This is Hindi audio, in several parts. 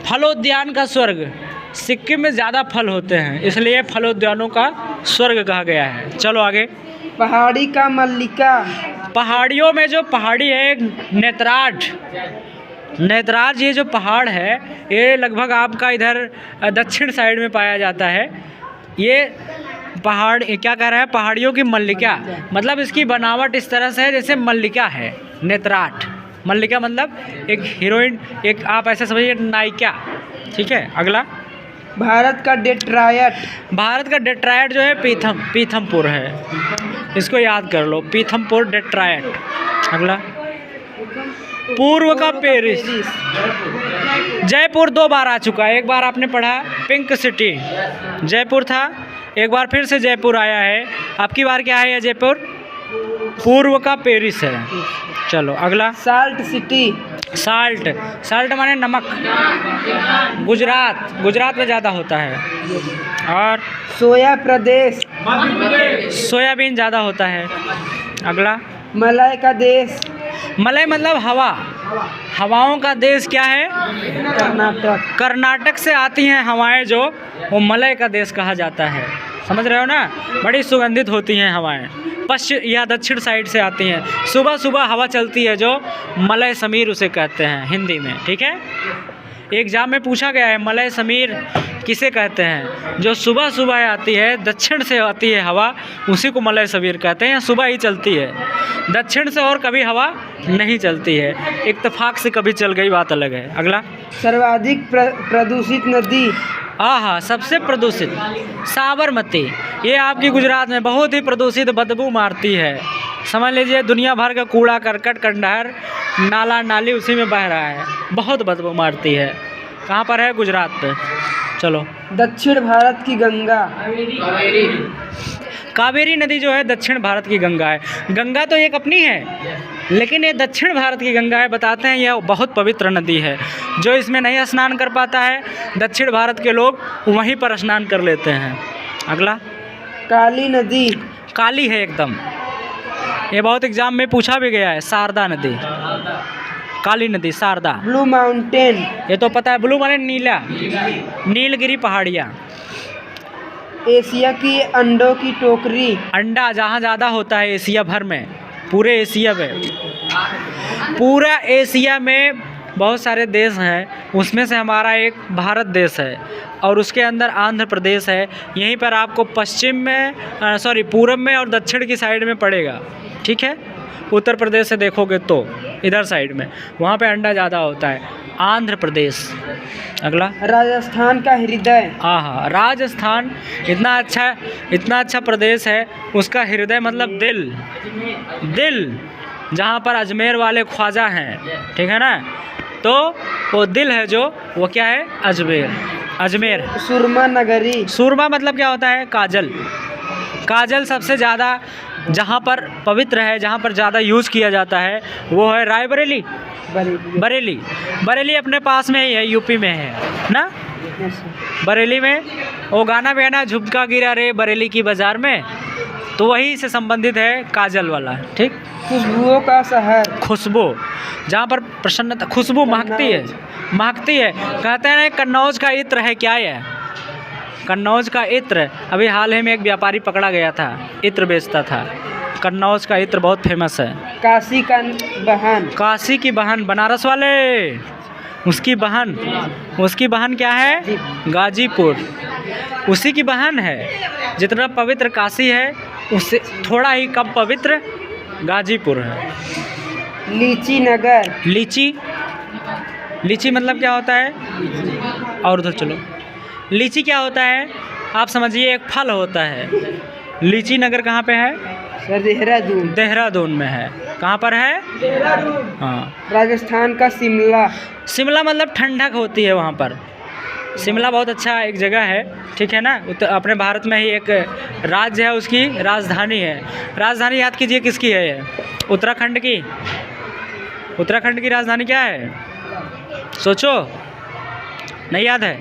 फलोद्यान का स्वर्ग। सिक्किम में ज़्यादा फल होते हैं इसलिए फलोद्यानों का स्वर्ग कहा गया है। चलो आगे। पहाड़ी का मल्लिका। पहाड़ियों में जो पहाड़ी है नेतराज। नेतराज ये जो पहाड़ है ये लगभग आपका इधर दक्षिण साइड में पाया जाता है। ये पहाड़ क्या कह रहा है, पहाड़ियों की मल्लिका, मतलब इसकी बनावट इस तरह से है जैसे मल्लिका है। नेतराट मल्लिका मतलब एक हीरोइन, एक आप ऐसे समझिए नायिका। ठीक है, अगला। भारत का डेट्रायट। भारत का डेट्रायट जो है पीथमपुर है, इसको याद कर लो, पीथमपुर डेट्रायट। अगला। पूर्व का पेरिस। जयपुर 2 बार आ चुका है। एक बार आपने पढ़ा पिंक सिटी जयपुर था, एक बार फिर से जयपुर आया है। आपकी बार क्या है ये जयपुर? पूर्व का पेरिस है। चलो अगला। Salt city. साल्ट माने नमक। गुजरात में ज़्यादा होता है। और सोया प्रदेश। सोयाबीन ज़्यादा होता है। अगला। मलय का देश। मलय मतलब हवा, हवाओं का देश क्या है? कर्नाटक। कर्नाटक से आती हैं हवाएं जो, वो मलय का देश कहा जाता है। समझ रहे हो ना? बड़ी सुगंधित होती हैं हवाएं, पश्चिम या दक्षिण साइड से आती हैं। सुबह सुबह हवा चलती है जो मलय समीर उसे कहते हैं हिंदी में। ठीक है, एग्जाम में पूछा गया है मलय समीर किसे कहते हैं? जो सुबह सुबह आती है, दक्षिण से आती है हवा, उसी को मलय समीर कहते हैं। सुबह ही चलती है, दक्षिण से और कभी हवा नहीं चलती है, इत्तेफाक से कभी चल गई बात अलग है। अगला। सर्वाधिक प्रदूषित नदी। आहा, सबसे प्रदूषित साबरमती। ये आपकी गुजरात में बहुत ही प्रदूषित, बदबू मारती है। समझ लीजिए दुनिया भर का कूड़ा करकट खंडहर नाला नाली उसी में बह रहा है, बहुत बदबू मारती है। कहाँ पर है? गुजरात पे। चलो। दक्षिण भारत की गंगा। कावेरी नदी जो है दक्षिण भारत की गंगा है। गंगा तो एक अपनी है, लेकिन ये दक्षिण भारत की गंगा है। बताते हैं यह बहुत पवित्र नदी है। जो इसमें नहीं स्नान कर पाता है, दक्षिण भारत के लोग वहीं पर स्नान कर लेते हैं। अगला। काली नदी। काली है एकदम, ये बहुत एग्जाम में पूछा भी गया है। शारदा नदी, काली नदी शारदा। Blue mountain. ये तो पता है, ब्लू माने नीला, नीलगिरी पहाड़ियाँ। एशिया की अंडों की टोकरी। अंडा जहाँ ज़्यादा होता है एशिया भर में, पूरे एशिया में, पूरा एशिया में बहुत सारे देश हैं, उसमें से हमारा एक भारत देश है और उसके अंदर आंध्र प्रदेश है। यहीं पर आपको पश्चिम में पूरब में और दक्षिण की साइड में पड़ेगा। ठीक है, उत्तर प्रदेश से देखोगे तो इधर साइड में, वहाँ पे अंडा ज़्यादा होता है, आंध्र प्रदेश। अगला। राजस्थान का हृदय। हाँ, राजस्थान इतना अच्छा प्रदेश है, उसका हृदय मतलब दिल, जहाँ पर अजमेर वाले ख्वाजा हैं। ठीक है ना, तो वो दिल है जो, वो क्या है? अजमेर। सुरमा नगरी। सुरमा मतलब क्या होता है? काजल सबसे ज़्यादा जहाँ पर पवित्र है, जहाँ पर ज़्यादा यूज़ किया जाता है वो है रायबरेली। बरेली अपने पास में ही है, यूपी में है ना। बरेली में वो गाना भी है ना, झुमका गिरा रे बरेली की बाज़ार में, तो वही से संबंधित है काजल वाला। ठीक। खुशबुओं का शहर। खुशबू, जहाँ पर प्रसन्नता, खुशबू महकती है। कहते हैं ना कन्नौज का इत्र है। क्या है कन्नौज का इत्र? अभी हाल ही में एक व्यापारी पकड़ा गया था, इत्र बेचता था। कन्नौज का इत्र बहुत फेमस है। काशी की बहन बनारस वाले, उसकी बहन क्या है? गाजीपुर। उसी की बहन है। जितना पवित्र काशी है उससे थोड़ा ही कम पवित्र गाजीपुर है। लीची नगर। लीची मतलब क्या होता है? और उधर चलो। लीची क्या होता है? आप समझिए एक फल होता है। लीची नगर कहाँ पे है? देहरादून में है। कहाँ पर है? देहरादून। हाँ। राजस्थान का शिमला मतलब ठंडक होती है वहाँ पर। शिमला बहुत अच्छा एक जगह है। ठीक है ना, अपने भारत में ही एक राज्य है, उसकी राजधानी है। राजधानी याद कीजिए किसकी है ये? उत्तराखंड की राजधानी क्या है? सोचो, नहीं याद है?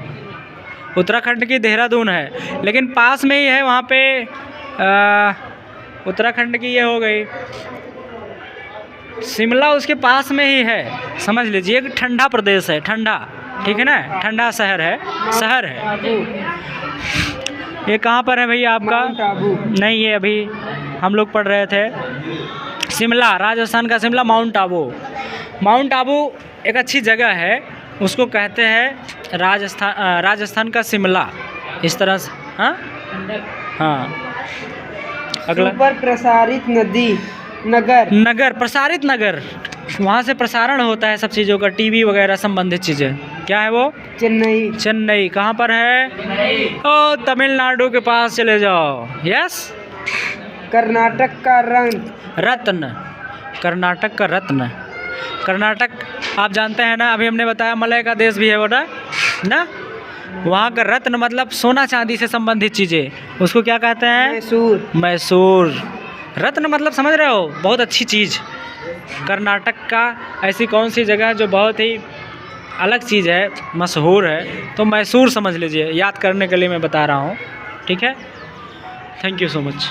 उत्तराखंड की देहरादून है, लेकिन पास में ही है वहाँ पे। उत्तराखंड की ये हो गई, शिमला उसके पास में ही है। समझ लीजिए एक ठंडा प्रदेश है, ठंडा ठीक है ना, ठंडा शहर है, शहर है। ये कहाँ पर है भैया आपका? माउंट आबू। नहीं, ये अभी हम लोग पढ़ रहे थे, शिमला, राजस्थान का शिमला, माउंट आबू। माउंट आबू एक अच्छी जगह है, उसको कहते हैं राजस्थान का शिमला, इस तरह से। हाँ हाँ, अगला। सुपर प्रसारित नगर, प्रसारित नगर, वहाँ से प्रसारण होता है सब चीज़ों का, टीवी वगैरह संबंधित चीज़ें। क्या है वो? चेन्नई। कहाँ पर है? ओ, तमिलनाडु के पास चले जाओ। यस। कर्नाटक का रत्न, कर्नाटक का रत्न। कर्नाटक आप जानते हैं ना, अभी हमने बताया मलय का देश भी है वो ना। वहाँ का रत्न मतलब सोना चांदी से संबंधित चीज़ें, उसको क्या कहते हैं? मैसूर। रत्न मतलब समझ रहे हो, बहुत अच्छी चीज़। कर्नाटक का ऐसी कौन सी जगह है जो बहुत ही अलग चीज़ है, मशहूर है, तो मैसूर समझ लीजिए। याद करने के लिए मैं बता रहा हूँ, ठीक है। Thank you so much.